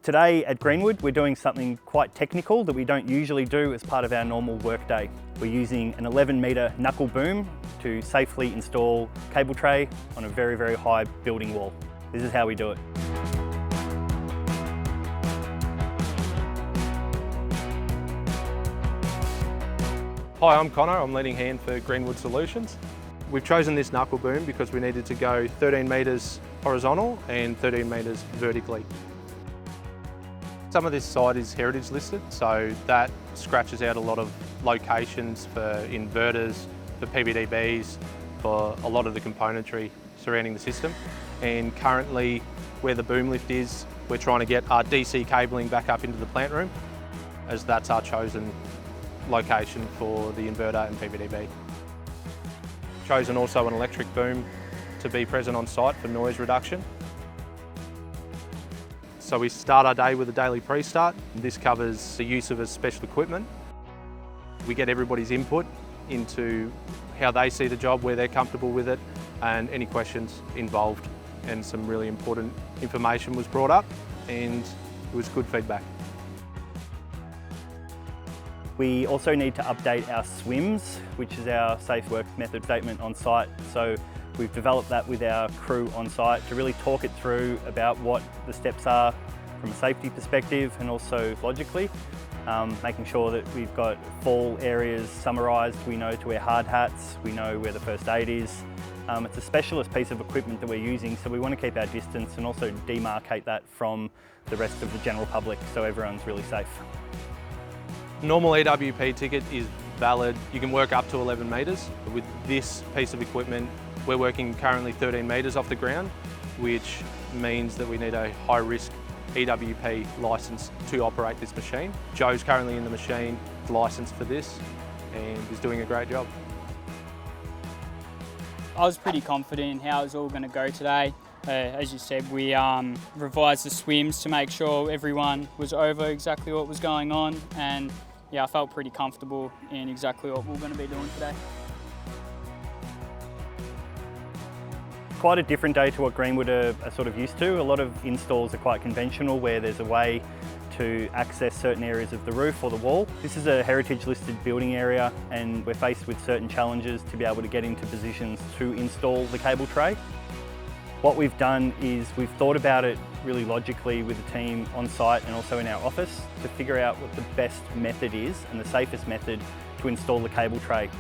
Today at Greenwood, we're doing something quite technical that we don't usually do as part of our normal workday. We're using an 11-metre knuckle boom to safely install cable tray on a very, very high building wall. This is how we do it. Hi, I'm Connor. I'm leading hand for Greenwood Solutions. We've chosen this knuckle boom because we needed to go 13 metres horizontal and 13 metres vertically. Some of this site is heritage listed, so that scratches out a lot of locations for inverters, for PVDBs, for a lot of the componentry surrounding the system. And currently, where the boom lift is, we're trying to get our DC cabling back up into the plant room, as that's our chosen location for the inverter and PVDB. Chosen also an electric boom to be present on site for noise reduction. So we start our day with a daily pre-start. This covers the use of a special equipment. We get everybody's input into how they see the job, where they're comfortable with it, and any questions involved. And some really important information was brought up, and it was good feedback. We also need to update our SWMS, which is our safe work method statement on site. So we've developed that with our crew on site to really talk it through about what the steps are from a safety perspective and also logically, making sure that we've got fall areas summarised. We know to wear hard hats, we know where the first aid is. It's a specialist piece of equipment that we're using, so we want to keep our distance and also demarcate that from the rest of the general public so everyone's really safe. Normal EWP ticket is valid. You can work up to 11 metres. With this piece of equipment, we're working currently 13 metres off the ground, which means that we need a high-risk EWP licence to operate this machine. Joe's currently in the machine, licensed for this, and is doing a great job. I was pretty confident in how it was all going to go today. As you said, we revised the SWMS to make sure everyone was over exactly what was going on, and yeah, I felt pretty comfortable in exactly what we're going to be doing today. Quite a different day to what Greenwood are sort of used to. A lot of installs are quite conventional, where there's a way to access certain areas of the roof or the wall. This is a heritage listed building area, and we're faced with certain challenges to be able to get into positions to install the cable tray. What we've done is we've thought about it really logically with the team on site and also in our office to figure out what the best method is and the safest method to install the cable tray.